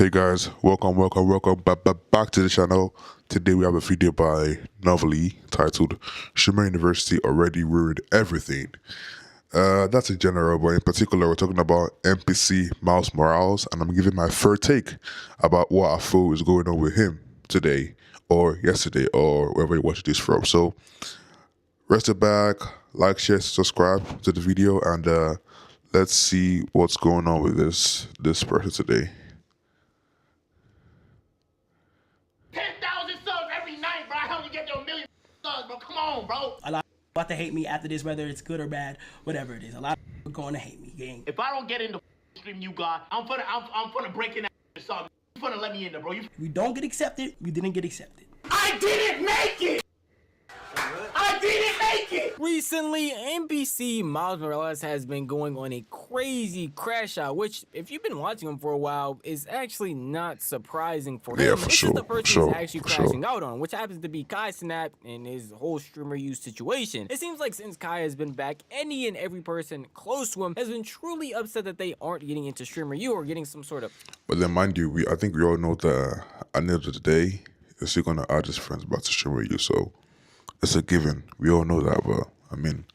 Hey guys, welcome back to the channel. Today we have a video by Novelly titled Shimmer University Already Ruined Everything. That's in general, but in particular we're talking about NPC Miles Morales, and I'm giving my first take about what I feel is going on with him today or yesterday or wherever you watch this from. So rest it back, like, share, subscribe to the video, and let's see what's going on with this person today. 10,000 subs every night, bro. I help you get to 1 million subs, bro. Come on, bro. A lot of people about to hate me after this, whether it's good or bad, whatever it is. A lot of people going to hate me, gang. If I don't get in the stream you got, I'm finna break in that sub. You finna let me in there, bro. We don't get accepted, we didn't get accepted. I didn't make it. I didn't make it. Recently, NPC Miles Morales has been going on a crazy crash out, which, if you've been watching him for a while, is actually not surprising for him. Yeah, for this sure, is the person sure, he's actually for crashing sure. out on, which happens to be Kai Snap and his whole streamer use situation. It seems like since Kai has been back, any and every person close to him has been truly upset that they aren't getting into Streamer U or getting some sort of... But then, mind you, I think we all know that at the end of the day, is he gonna add his friends back to stream with you? So it's a given. We all know that. But I mean,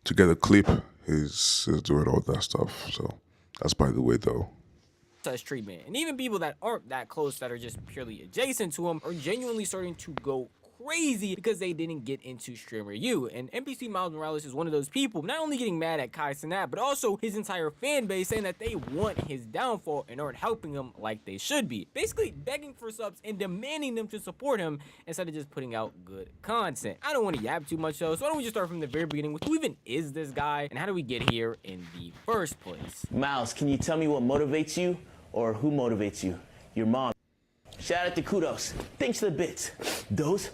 to get a clip, he's doing all that stuff. So that's by the way, though. such treatment. And even people that aren't that close, that are just purely adjacent to him, are genuinely starting to go crazy because they didn't get into Streamer U. And NPC Miles Morales is one of those people not only getting mad at Kai Cenat, but also his entire fan base, saying that they want his downfall and aren't helping him like they should be. Basically begging for subs and demanding them to support him instead of just putting out good content. I don't want to yap too much though, so why don't we just start from the very beginning with who even is this guy and how do we get here in the first place? Miles, can you tell me what motivates you or who motivates you? Your mom. Shout out to Kudos. Thanks for the bits. Those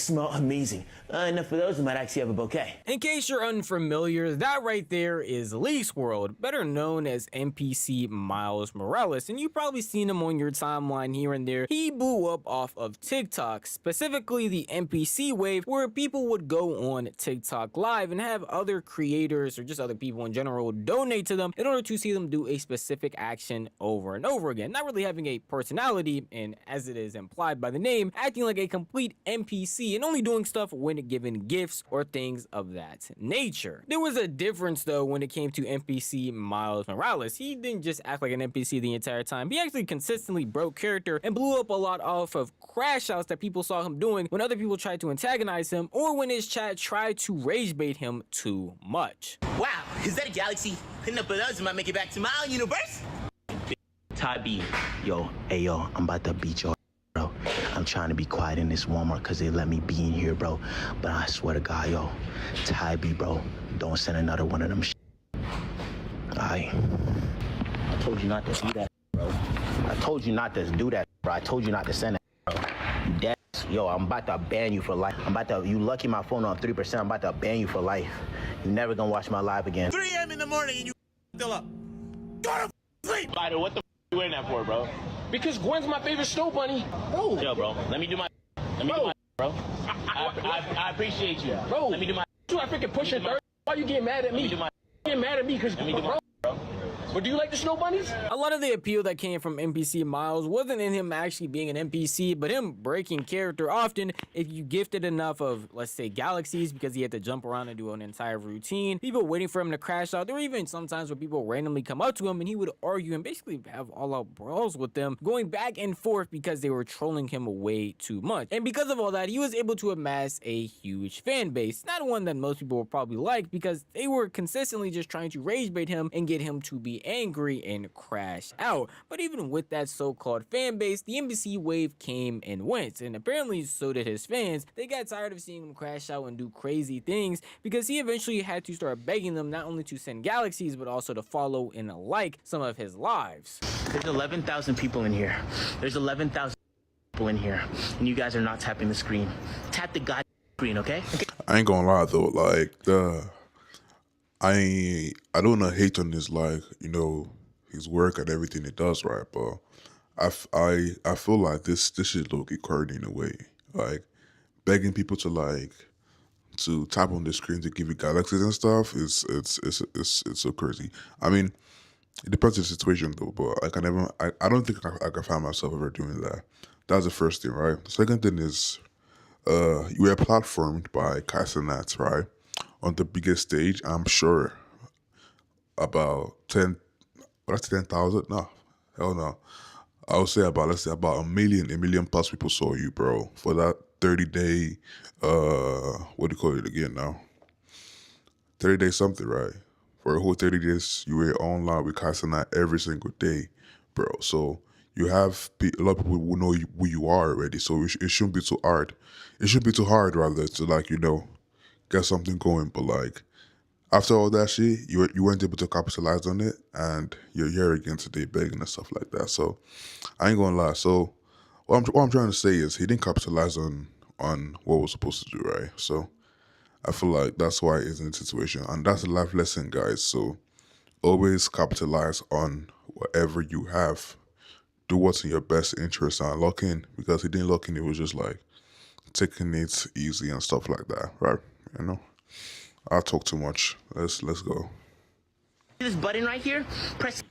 smell amazing. Enough for those, I might actually have a bouquet. In case you're unfamiliar, that right there is Leaks World, better known as NPC Miles Morales, and you've probably seen him on your timeline here and there. He blew up off of TikTok, specifically the NPC wave, where people would go on TikTok live and have other creators or just other people in general donate to them in order to see them do a specific action over and over again, not really having a personality, and as it is implied by the name, acting like a complete NPC and only doing stuff when given gifts or things of that nature. There was a difference though when it came to NPC Miles Morales. He didn't just act like an NPC the entire time. He actually consistently broke character and blew up a lot off of crash outs that people saw him doing when other people tried to antagonize him or when his chat tried to rage bait him too much. Wow, is that a galaxy? Enough for those, I might make it back to my own universe. Ty B, yo, hey yo, I'm about to beat your bro. I'm trying to be quiet in this Walmart because they let me be in here, bro. But I swear to God, yo, Ty B, bro, don't send another one of them I told you not to do that, bro. I told you not to do that, bro. I told you not to send it, bro. You dead. Yo, I'm about to ban you for life. You lucky my phone on 3%, I'm about to ban you for life. You never gonna watch my live again. 3 a.m. in the morning and you still up. Go to sleep. Lighter, what the you wearing that for, bro? Because Gwen's my favorite snow bunny. Bro. Yo, bro, let me do my bro. I appreciate you. Bro. Let me do my You I freaking push it. Why you getting mad at me? Get mad at me because bro. But do you like the snow bunnies? A lot of the appeal that came from NPC Miles wasn't in him actually being an NPC, but him breaking character often if you gifted enough of, let's say, galaxies, because he had to jump around and do an entire routine. People waiting for him to crash out. There were even sometimes where people randomly come up to him and he would argue and basically have all-out brawls with them, going back and forth because they were trolling him way too much. And because of all that, he was able to amass a huge fan base. Not one that most people would probably like because they were consistently just trying to rage bait him and get him to be angry and crash out. But even with that so-called fan base, the NPC wave came and went, and apparently so did his fans. They got tired of seeing him crash out and do crazy things because he eventually had to start begging them not only to send galaxies but also to follow and like some of his lives. There's 11,000 people in here. There's 11,000 people in here, and you guys are not tapping the screen. Tap the goddamn screen, okay? I ain't gonna lie though, like I don't wanna hate on his, like, you know, his work and everything he does, right? But I feel like this is low-key corny in a way. Like begging people to tap on the screen to give you galaxies and stuff is it's so crazy. I mean, It depends on the situation though, but I don't think I can find myself ever doing that. That's the first thing, right? The second thing is you were platformed by Casanats, right? On the biggest stage, I'm sure about 10, well, that's 10,000? No, hell no. I would say about, let's say about a million plus people saw you, bro, for that 30-day, what do you call it again now? 30 days something, right? For a whole 30 days, you were online with Casanat every single day, bro. So you have a lot of people who know who you are already. So it shouldn't be too hard. It shouldn't be too hard, rather, to like, get something going. But like, after all that shit, you weren't able to capitalize on it, and you're here again today begging and stuff like that. So I ain't gonna lie. So what I'm trying to say is he didn't capitalize on what we're supposed to do, right? So I feel like that's why he's in the situation, and that's a life lesson, guys. So always capitalize on whatever you have. Do what's in your best interest and lock in, because he didn't lock in. It was just like taking it easy and stuff like that, right? I talk too much. Let's go. This button right here, press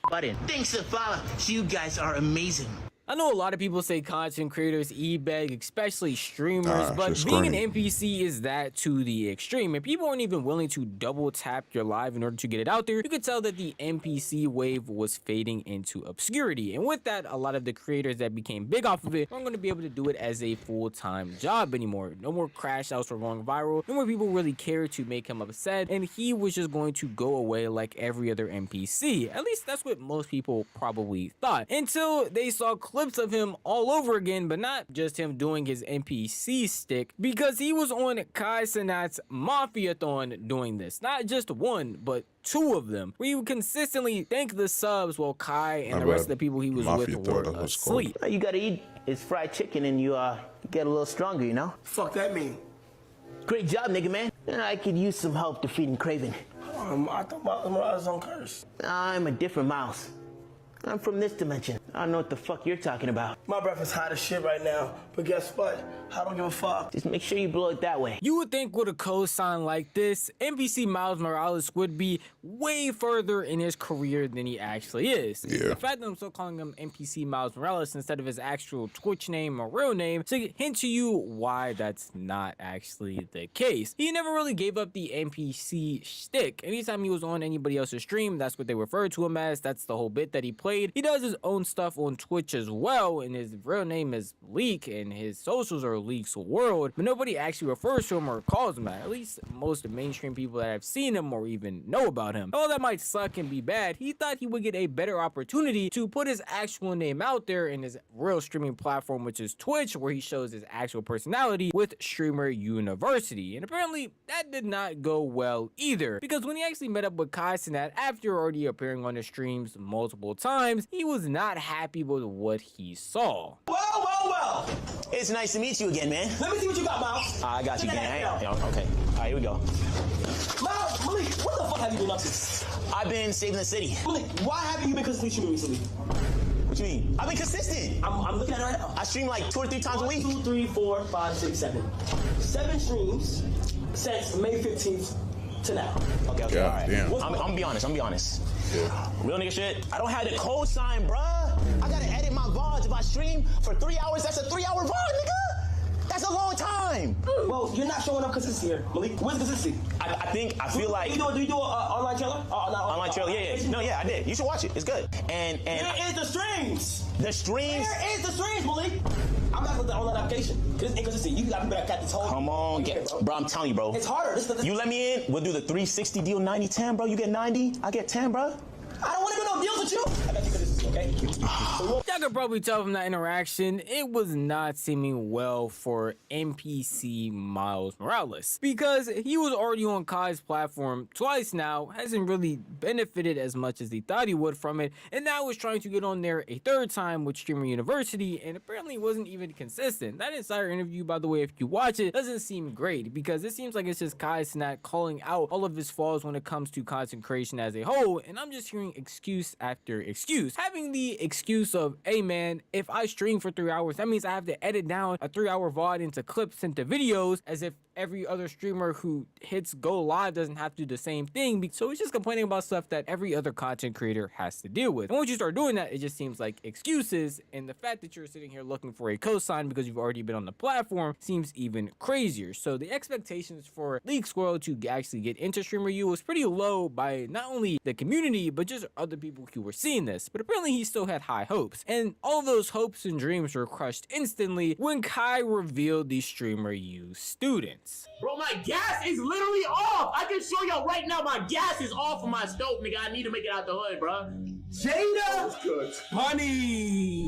button. Thanks, Safala. You guys are amazing. I know a lot of people say content creators e-beg, especially streamers, but just being an scream. NPC is that to the extreme. And people aren't even willing to double tap your live in order to get it out there. You could tell that the NPC wave was fading into obscurity. And with that, a lot of the creators that became big off of it aren't going to be able to do it as a full-time job anymore. No more crash outs for going viral. No more people really care to make him upset. And he was just going to go away like every other NPC. At least that's what most people probably thought. Until they saw clips of him all over again, but not just him doing his NPC stick, because he was on Kai Cenat's Mafia-thon doing this. Not just one, but two of them, where he would consistently thank the subs while Kai and the rest of the people he was with Mafia-thon, were that's what it's called. asleep. All you gotta eat is fried chicken and you get a little stronger, you know? Fuck that mean? Great job, nigga, man. I could use some help defeating Craven. I thought Miles Morales on curse. I'm a different Miles. I'm from this dimension. I don't know what the fuck you're talking about. My breath is hot as shit right now, but guess what? I don't give a fuck. Just make sure you blow it that way. You would think with a cosign like this, NPC Miles Morales would be way further in his career than he actually is. Yeah. The fact that I'm still calling him NPC Miles Morales instead of his actual Twitch name or real name to hint to you why that's not actually the case. He never really gave up the NPC shtick. Anytime he was on anybody else's stream, that's what they referred to him as. That's the whole bit that he played. He does his own stuff on Twitch as well, and his real name is Leak, and his socials are Leak's World, but nobody actually refers to him or calls him that. At least most of the mainstream people that have seen him or even know about him. Although that might suck and be bad, he thought he would get a better opportunity to put his actual name out there in his real streaming platform, which is Twitch, where he shows his actual personality with Streamer University. And apparently that did not go well either, because when he actually met up with Kai Cenat after already appearing on his streams multiple times, he was not happy with what he saw. Well. It's nice to meet you again, man. Let me see what you got, Miles. I got you, Check gang. that out. Okay. All right, here we go. Miles, Malik, what the fuck have you been up to? I've been saving the city. Malik, why haven't you been consistent recently? What you mean? I've been consistent. I'm looking at it right now. I stream like 2 or 3 times a 1, week. 2, 3, 4, 5, 6, 7. 7 streams since May 15th to now. Okay, God all right. damn. I'm gonna be honest. Yeah. Real nigga shit. I don't have the code sign, bruh. I gotta edit my VODs. If I stream for 3 hours, that's a 3-hour VOD, nigga. That's a long time. Well, you're not showing up consistent here, Malik. Where's the consistency? I feel like Do you do an online trailer? online trailer. Yeah. No, yeah, I did. You should watch it. It's good. And Where is the streams? the streams. Where is the streams, Malik? I'm not with the online application. Because it's inconsistent. You got people that got this whole. Come on, bro. I'm telling you, bro. It's harder. You let me in, we'll do the 360 deal, 90-10, bro. You get 90, I get 10, bro. I don't want to do no deals with you. I got you consistency, okay? Y'all could probably tell from that interaction, it was not seeming well for NPC Miles Morales, because he was already on Kai's platform twice now, hasn't really benefited as much as he thought he would from it, and now is trying to get on there a third time with Streamer University, and apparently wasn't even consistent. That insider interview, by the way, if you watch it, doesn't seem great, because it seems like it's just Kai Cenat calling out all of his flaws when it comes to content creation as a whole, and I'm just hearing excuse after excuse. Having the excuse of, hey man, if I stream for 3 hours, that means I have to edit down a 3-hour VOD into clips into videos, as if every other streamer who hits go live doesn't have to do the same thing. So he's just complaining about stuff that every other content creator has to deal with. And once you start doing that, it just seems like excuses. And the fact that you're sitting here looking for a cosign because you've already been on the platform seems even crazier. So the expectations for League Squirrel to actually get into Streamer U was pretty low by not only the community, but just other people who were seeing this. But apparently he still had high hopes. And all those hopes and dreams were crushed instantly when Kai revealed the Streamer U students. Bro, my gas is literally off. I can show y'all right now my gas is off of my stove, nigga. I need to make it out the hood, bro. Jada Bunny.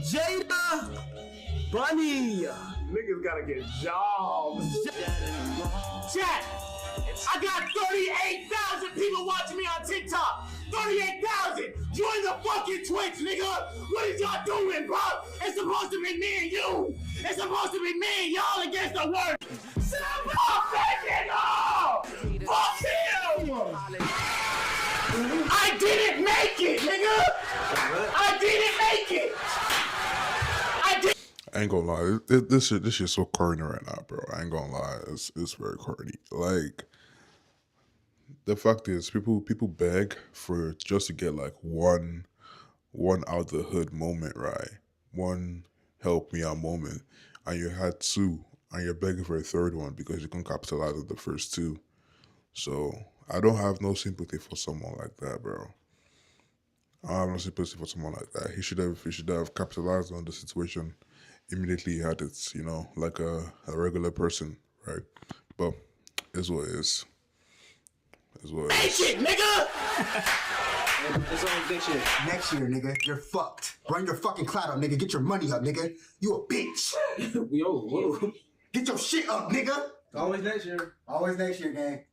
Jada Bunny. Niggas gotta get jobs. Chat, I got 38,000 people watching me on TikTok. 38,000. Join the fucking Twitch, nigga. What is y'all doing, bro? It's supposed to be me and you. It's supposed to be me and y'all against the world. Stop it, nigga! Fuck him! I didn't make it, nigga! I didn't make it! I ain't gonna lie, this shit's so corny right now, bro. I ain't gonna lie, it's very corny. Like, the fact is, people beg for just to get like one out the hood moment, right? One help me out moment, and you had two, and you're begging for a third one because you couldn't capitalize on the first two. So I don't have no sympathy for someone like that, bro. I have no sympathy for someone like that. He should have capitalized on the situation immediately he had it, you know, like a regular person, right? But it's what it is. It's what it is. Make it, nigga! It's only next year. Next year, nigga, you're fucked. Run your fucking clout up, nigga. Get your money up, nigga. You a bitch. Whoa. Get your shit up, nigga. Always next year. Always next year, gang.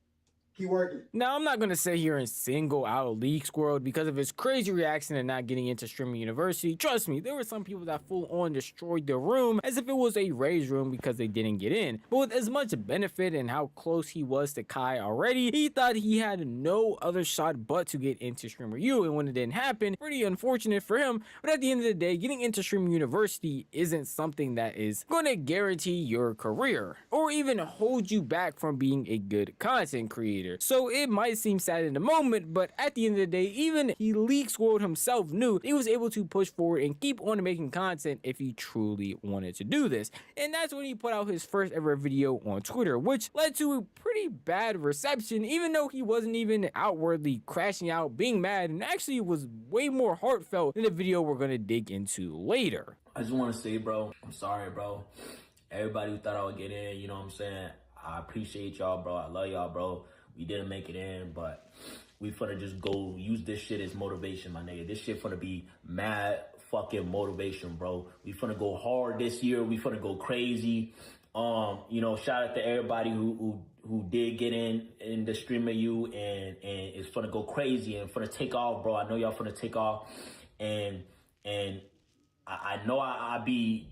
Keep working. Now, I'm not going to sit here and single out League Squirrel because of his crazy reaction to not getting into Streamer University. Trust me, there were some people that full on destroyed the room as if it was a raised room because they didn't get in. But with as much benefit and how close he was to Kai already, he thought he had no other shot but to get into Streamer U. And when it didn't happen, pretty unfortunate for him. But at the end of the day, getting into Streamer University isn't something that is going to guarantee your career or even hold you back from being a good content creator. So it might seem sad in the moment, but at the end of the day, even League Squirrel himself knew he was able to push forward and keep on making content if he truly wanted to do this. And that's when he put out his first ever video on Twitter, which led to a pretty bad reception, even though he wasn't even outwardly crashing out, being mad, and actually was way more heartfelt than the video we're gonna dig into later. I just want to say, bro, I'm sorry, bro. Everybody who thought I would get in, you know what I'm saying? I appreciate y'all, bro. I love y'all, bro. We didn't make it in, but we finna just go use this shit as motivation, my nigga. This shit finna be mad fucking motivation, bro. We finna go hard this year. We finna go crazy. You know, shout out to everybody who did get in the Streamer U and it's finna go crazy and finna take off, bro. I know y'all finna take off, and I know I be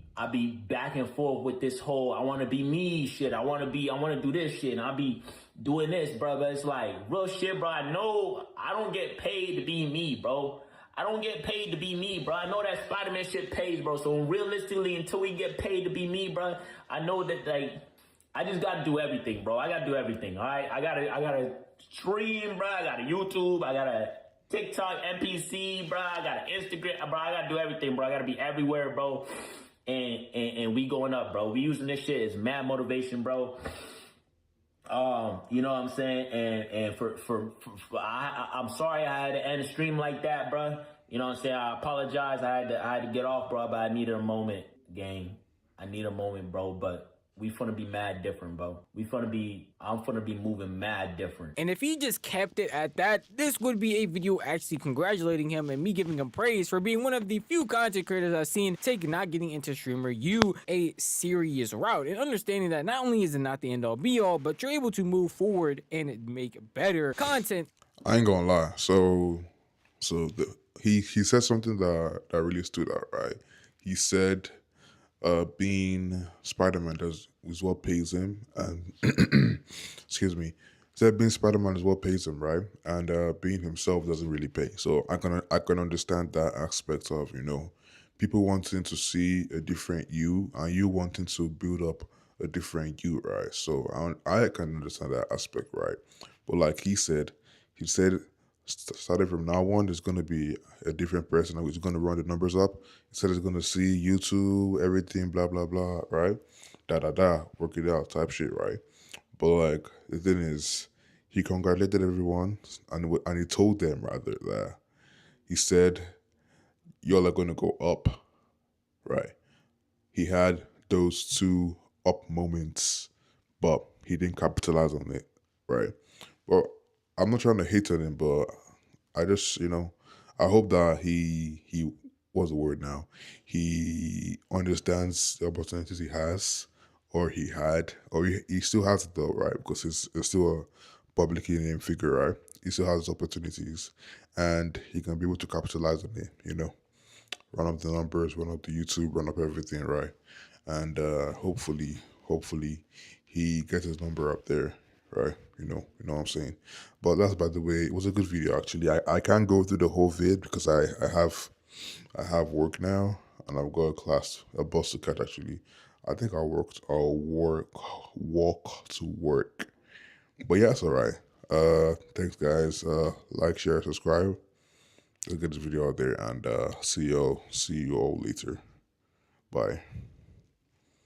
back and forth with this whole I want to be me shit. I want to do this shit, and I be doing this, bro. But it's like real shit, bro. I know I don't get paid to be me, bro. I don't get paid to be me, bro. I know that Spider-Man shit pays, bro. So realistically, until we get paid to be me, bro, I know that like I just gotta do everything, bro. I gotta do everything. All right, I gotta stream, bro. I got a YouTube. I got a TikTok, NPC, bro. I got an Instagram, bro. I gotta do everything, bro. I gotta be everywhere, bro. And we going up, bro. We using this shit as mad motivation, bro. You know what I'm saying? And I'm sorry I had to end the stream like that, bro. You know what I'm saying? I apologize. I had to get off, bro. But I needed a moment, gang. I need a moment, bro. But we finna be mad different, bro. I'm finna be moving mad different. And if he just kept it at that, this would be a video actually congratulating him and me giving him praise for being one of the few content creators I've seen take not getting into Streamer U a serious route. And understanding that not only is it not the end all be all, but you're able to move forward and make better content. I ain't gonna lie. He said something that really stood out, right? He said being Spider-Man is what pays him, and excuse me, said being Spider-Man is what pays him, right? And being himself doesn't really pay. So I can understand that aspect of, you know, people wanting to see a different you and you wanting to build up a different you, right? So I can understand that aspect, right? But like he said starting from now on, there's gonna be a different person who's gonna run the numbers up. He said he's gonna see YouTube, everything, blah blah blah, right? Work it out, type shit, right? But like the thing is, he congratulated everyone, and he told them rather that he said, "Y'all are gonna go up," right? He had those two up moments, but he didn't capitalize on it, right? Well, I'm not trying to hate on him, but I just, I hope that he what's the word now? He understands the opportunities he has, or he had, or he still has it though, right? Because he's still a publicly named figure, right? He still has opportunities, and he can be able to capitalize on it, run up the numbers, run up the YouTube, run up everything, right? And hopefully he gets his number up there, right? You know what I'm saying? But that's, by the way, it was a good video actually. I can't go through the whole vid because I have work now, and I've got a bus to catch actually. I think I'll walk to work. But yeah, it's alright. Thanks guys. Like, share, subscribe. Let's get this video out there, and see you all later. Bye.